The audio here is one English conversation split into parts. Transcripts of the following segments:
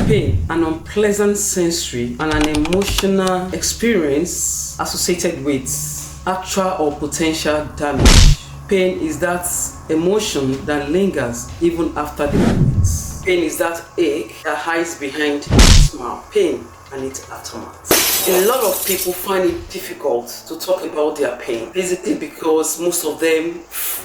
Pain, an unpleasant sensory and an emotional experience associated with actual or potential damage. Pain is that emotion that lingers even after the moment. Pain is that ache that hides behind a smile. Pain and its aftermath. A lot of people find it difficult to talk about their pain, basically because most of them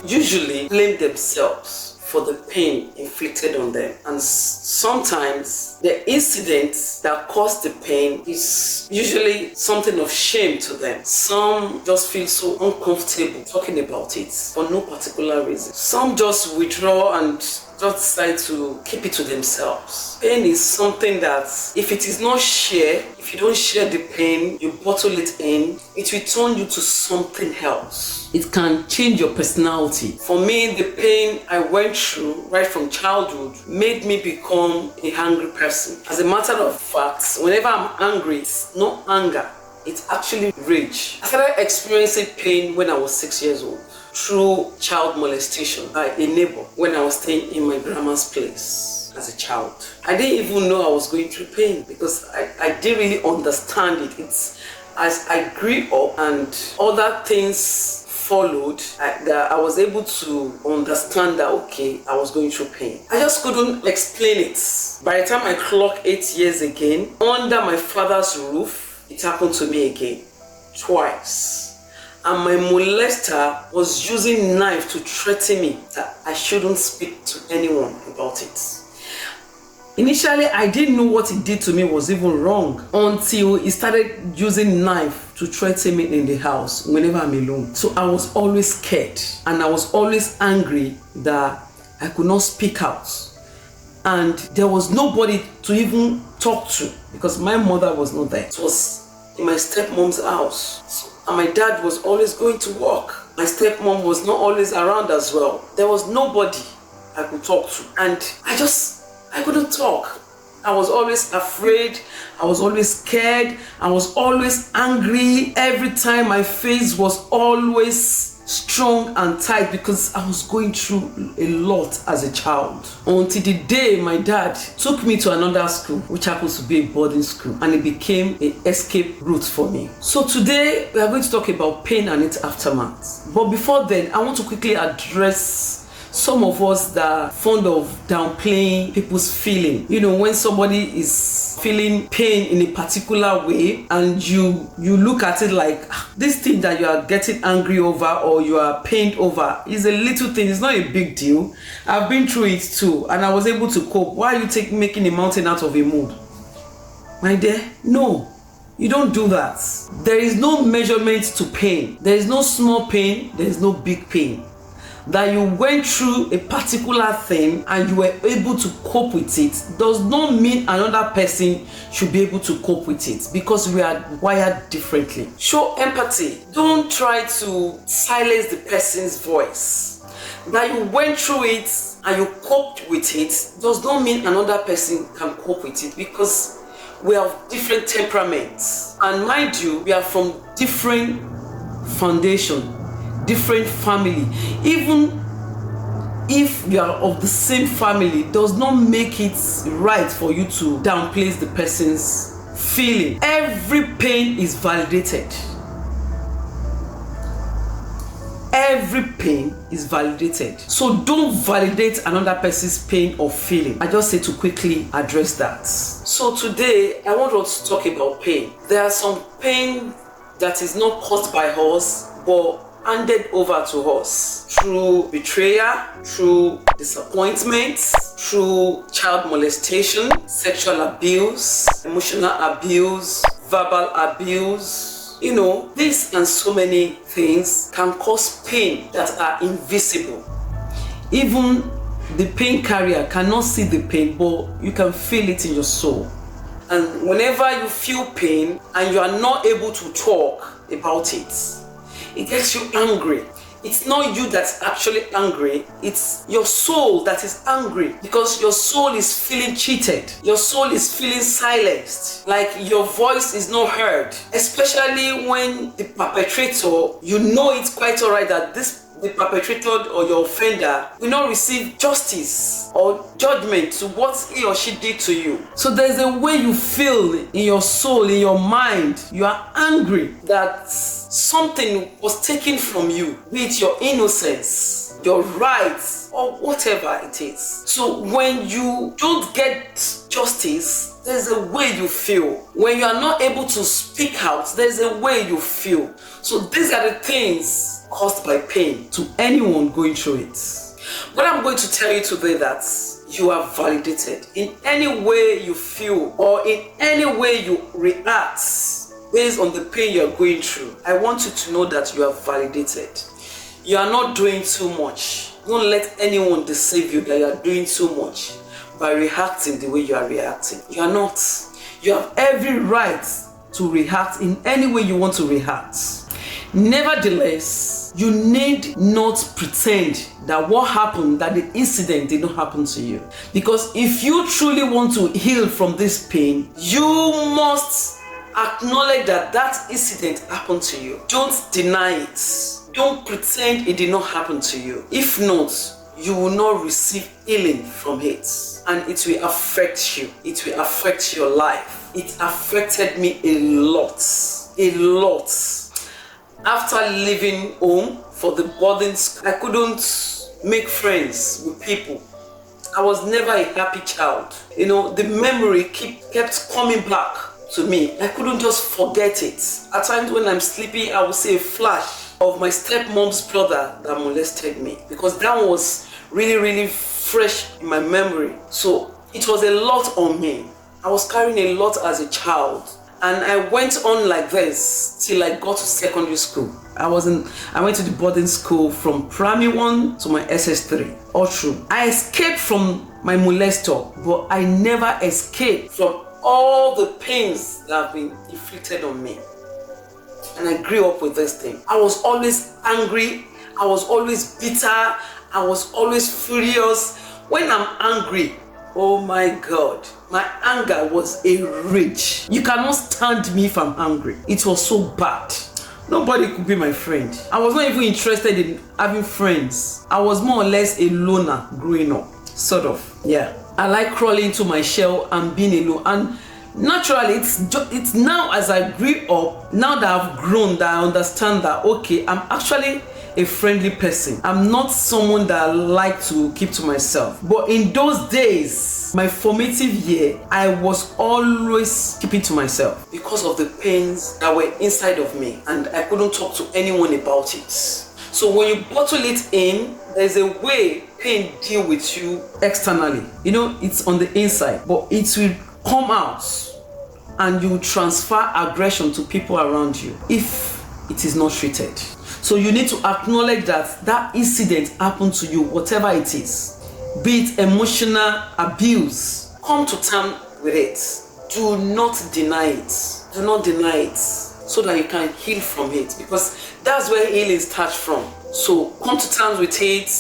usually blame themselves for the pain inflicted on them. And sometimes the incident that caused the pain is usually something of shame to them. Some just feel so uncomfortable talking about it for no particular reason. Some just withdraw and just decide to keep it to themselves. Pain is something that if it is not shared, if you don't share the pain, you bottle it in, it will turn you to something else. It can change your personality. For me, the pain I went through right from childhood made me become a angry person. As a matter of fact, whenever I'm angry, it's not anger, it's actually rage. I started experiencing pain when I was 6 years old through child molestation by a neighbor when I was staying in my grandma's place as a child. I didn't even know I was going through pain because I didn't really understand it. It's as I grew up and other things followed that I was able to understand that okay, I was going through pain. I just couldn't explain it. By the time I clocked 8 years again, under my father's roof, it happened to me again, twice. And my molester was using knife to threaten me that I shouldn't speak to anyone about it. Initially, I didn't know what he did to me was even wrong until he started using knife to threaten me in the house whenever I'm alone. So I was always scared and I was always angry that I could not speak out. And there was nobody to even talk to because my mother was not there. It was in my stepmom's house. And my dad was always going to work. My stepmom was not always around as well. There was nobody I could talk to. And I couldn't talk. I was always afraid. I was always scared. I was always angry. Every time my face was always strong and tight because I was going through a lot as a child. Until the day my dad took me to another school, which happens to be a boarding school, and it became an escape route for me. So today we are going to talk about pain and its aftermath. But before then, I want to quickly address some of us that are fond of downplaying people's feeling. You know, when somebody is feeling pain in a particular way and you look at it like this thing that you are getting angry over or you are pained over is a little thing, it's not a big deal. I've been through it too and I was able to cope. Why are you making a mountain out of a mood? My dear, no. You don't do that. There is no measurement to pain. There is no small pain, there is no big pain. That you went through a particular thing and you were able to cope with it does not mean another person should be able to cope with it because we are wired differently. Show empathy. Don't try to silence the person's voice. That you went through it and you coped with it does not mean another person can cope with it because we have different temperaments. And mind you, we are from different foundation, different family. Even if you are of the same family, does not make it right for you to downplay the person's feeling. Every pain is validated. Every pain is validated. So don't validate another person's pain or feeling. I just say to quickly address that. So today, I want us to talk about pain. There are some pain that is not caused by us, but handed over to us through betrayal, through disappointment, through child molestation, sexual abuse, emotional abuse, verbal abuse. You know, this and so many things can cause pain that are invisible. Even the pain carrier cannot see the pain, but you can feel it in your soul. And whenever you feel pain and you are not able to talk about it, it gets you angry. It's not you that's actually angry, it's your soul that is angry because your soul is feeling cheated. Your soul is feeling silenced, like your voice is not heard. Especially when the perpetrator, you know it's quite alright that this the perpetrator or your offender will not receive justice or judgment to what he or she did to you. So there's a way you feel in your soul, in your mind. You are angry that something was taken from you, be it your innocence, your rights, or whatever it is. So when you don't get justice, there's a way you feel. When you are not able to speak out, there's a way you feel. So these are the things caused by pain to anyone going through it. But I'm going to tell you today that you are validated. In any way you feel or in any way you react based on the pain you are going through, I want you to know that you are validated. You are not doing too much. Don't let anyone deceive you that you are doing too much by reacting the way you are reacting. You are not. You have every right to react in any way you want to react. Nevertheless, you need not pretend that what happened, that the incident did not happen to you. Because if you truly want to heal from this pain, you must acknowledge that that incident happened to you. Don't deny it. Don't pretend it did not happen to you. If not, you will not receive healing from it. And it will affect you. It will affect your life. It affected me a lot. A lot. After leaving home for the boarding school, I couldn't make friends with people. I was never a happy child. You know, the memory kept coming back to me. I couldn't just forget it. At times when I'm sleepy, I will see a flash of my stepmom's brother that molested me, because that was really, really fresh in my memory. So it was a lot on me. I was carrying a lot as a child. And I went on like this till I got to secondary school. I went to the boarding school from primary 1 to my SS3, all through. I escaped from my molester, but I never escaped from all the pains that have been inflicted on me. And I grew up with this thing. I was always angry. I was always bitter. I was always furious. When I'm angry, oh my God, my anger was a rage. You cannot stand me if I'm angry. It was so bad. Nobody could be my friend. I was not even interested in having friends. I was more or less a loner growing up, sort of. Yeah. I like crawling into my shell and being alone. And naturally, it's now as I grew up, now that I've grown, that I understand that, okay, I'm actually a friendly person. I'm not someone that I like to keep to myself. But in those days, my formative year, I was always keeping to myself because of the pains that were inside of me, and I couldn't talk to anyone about it. So when you bottle it in, there's a way pain deal with you externally. You know, it's on the inside, but it will come out and you transfer aggression to people around you if it is not treated. So you need to acknowledge that that incident happened to you, whatever it is, be it emotional abuse. Come to terms with it. Do not deny it. Do not deny it so that you can heal from it, because that's where healing starts from. So come to terms with it.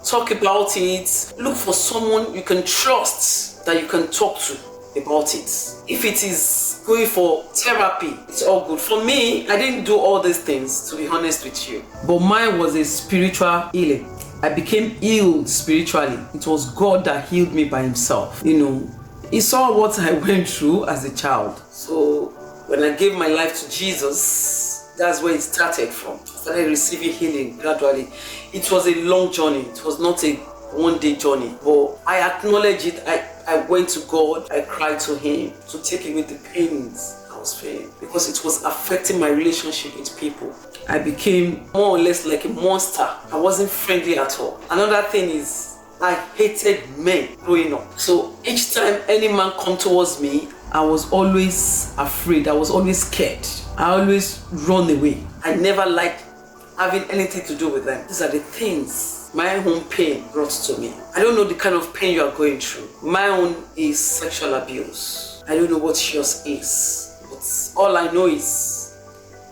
Talk about it. Look for someone you can trust that you can talk to about it. If it is going for therapy, it's all good. For me, I didn't do all these things, to be honest with you. But mine was a spiritual healing. I became healed spiritually. It was God that healed me by himself. You know, he saw what I went through as a child. So when I gave my life to Jesus, that's where it started from. I started receiving healing gradually. It was a long journey. It was not a one-day journey. But I acknowledge it. I went to God. I cried to him to take away the pains I was feeling, because it was affecting my relationship with people. I became more or less like a monster. I wasn't friendly at all. Another thing is, I hated men growing up. So each time any man come towards me, I was always afraid. I was always scared. I always run away. I never liked having anything to do with them. These are the things my own pain brought to me. I don't know the kind of pain you are going through. My own is sexual abuse. I don't know what yours is. But all I know is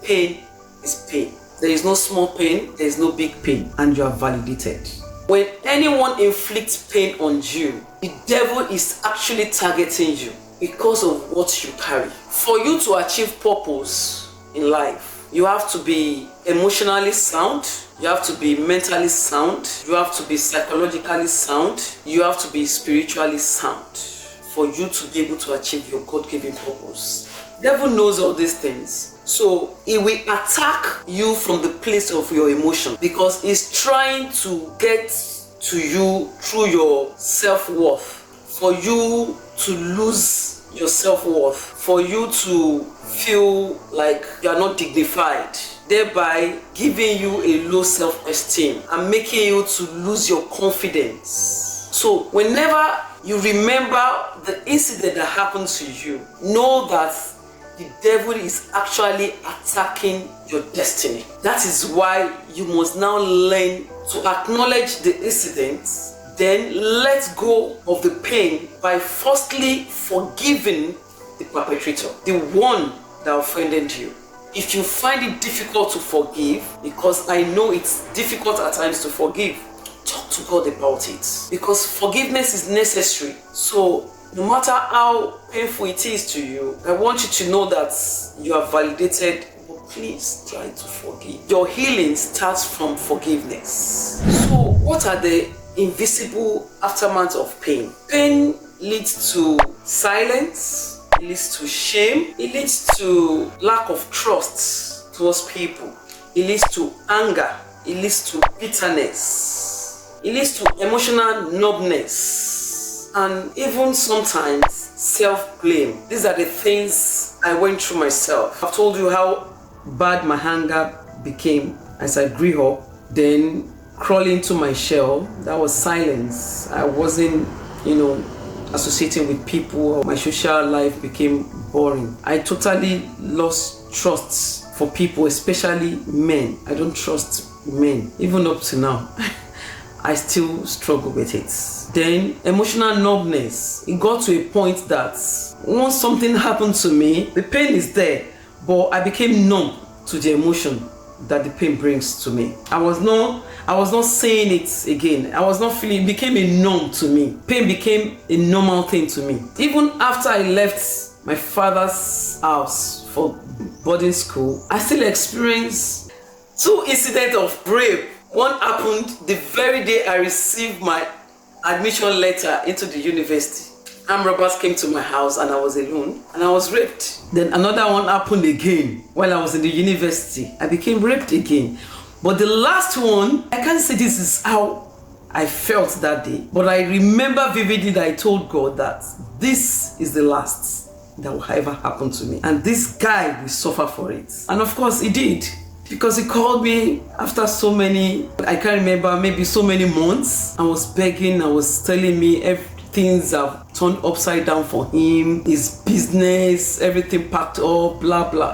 pain is pain. There is no small pain, there is no big pain, and you are validated. When anyone inflicts pain on you, the devil is actually targeting you because of what you carry. For you to achieve purpose in life, you have to be emotionally sound, You have to be mentally sound. You have to be psychologically sound. You have to be spiritually sound for you to be able to achieve your God-given purpose. Devil knows all these things. So he will attack you from the place of your emotion because he's trying to get to you through your self-worth, for you to lose your self-worth, for you to feel like you are not dignified, thereby giving you a low self-esteem and making you to lose your confidence. So whenever you remember the incident that happened to you, know that the devil is actually attacking your destiny. That is why you must now learn to acknowledge the incident, then let go of the pain by firstly forgiving the perpetrator, the one that offended you. If you find it difficult to forgive, because I know it's difficult at times to forgive, talk to God about it, because forgiveness is necessary. So no matter how painful it is to you, I want you to know that you are validated. But please try to forgive. Your healing starts from forgiveness. So what are the invisible aftermath of pain? Pain leads to silence, it leads to shame, it leads to lack of trust towards people, it leads to anger, it leads to bitterness, it leads to emotional numbness, and even sometimes self-blame. These are the things I went through myself. I've told you how bad my anger became as I grew up. Then crawling into my shell, that was silence. I wasn't, associating with people. My social life became boring. I totally lost trust for people, especially men. I don't trust men, even up to now. I still struggle with it. Then emotional numbness. It got to a point that once something happened to me, the pain is there, but I became numb to the emotion that the pain brings to me. I was not saying it again. I was not feeling. It became a norm to me. Pain became a normal thing to me. Even after I left my father's house for boarding school, I still experienced 2 incidents of rape. One happened the very day I received my admission letter into the university. Armed robbers came to my house and I was alone and I was raped. Then another one happened again while I was in the university. I became raped again. But the last one, I can't say this is how I felt that day, but I remember vividly that I told God that this is the last that will ever happen to me, and this guy will suffer for it. And of course he did, because he called me after so many, I can't remember, maybe so many months. I was begging, I was telling me things have turned upside down for him, his business, everything packed up, blah blah,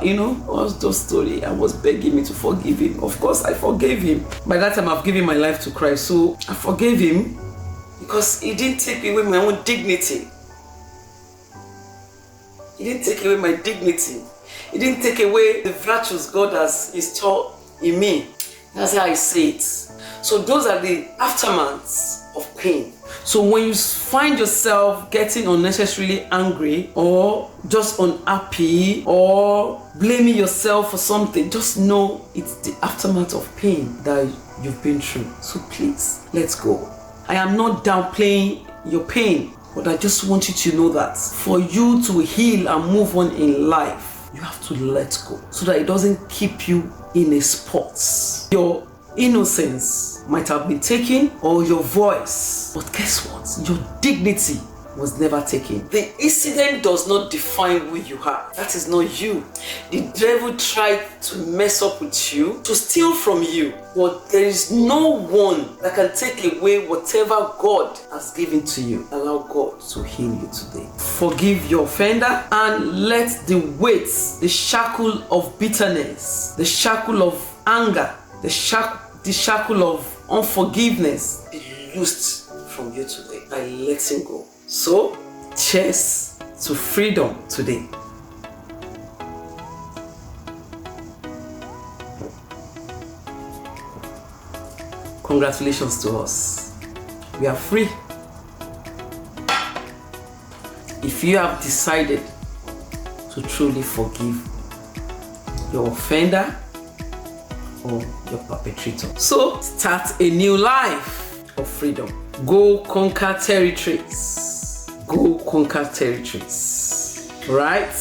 all those story. I was begging me to forgive him. Of course I forgave him. By that time I've given my life to Christ, so I forgave him because he didn't take away my own dignity. He didn't take away my dignity. He didn't take away the virtues God has installed in me. That's how I say it. So those are the aftermaths of pain. So when you find yourself getting unnecessarily angry or just unhappy or blaming yourself for something, just know it's the aftermath of pain that you've been through. So please, let's go. I am not downplaying your pain, but I just want you to know that for you to heal and move on in life, you have to let go so that it doesn't keep you in a spot. Your innocence might have been taken, or your voice, but guess what? Your dignity was never taken. The incident does not define who you are. That is not you. The devil tried to mess up with you, to steal from you, but there is no one that can take away whatever God has given to you. Allow God to heal you today. Forgive your offender and let the weights, the shackle of bitterness, the shackle of anger, the shackle of unforgiveness be loosed from you today by letting go. So, cheers to freedom today. Congratulations to us. We are free. If you have decided to truly forgive your offender, or your perpetrator. So start a new life of freedom. Go conquer territories. Go conquer territories. Right?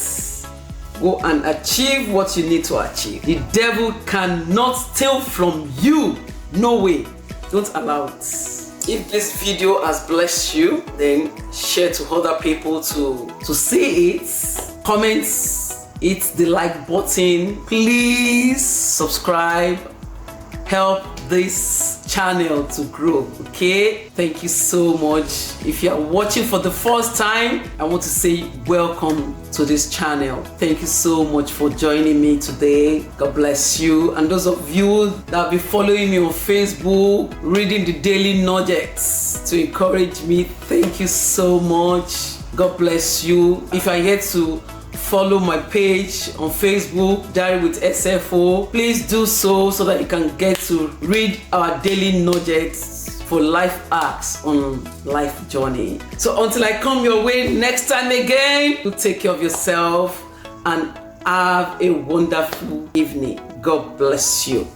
Go and achieve what you need to achieve. The devil cannot steal from you. No way. Don't allow it. If this video has blessed you, then share to other people to see it. Comment, hit the like button. Please subscribe. Help this channel to grow. Okay, thank you so much. If you are watching for the first time, I want to say welcome to this channel. Thank you so much for joining me today. God bless you. And those of you that be following me on Facebook, reading the daily nuggets to encourage me, thank you so much. God bless you. If I get to follow my page on Facebook, Diary with SFO, please do so that you can get to read our daily nuggets for life hacks on life journey. So until I come your way next time again, you take care of yourself and have a wonderful evening. God bless you.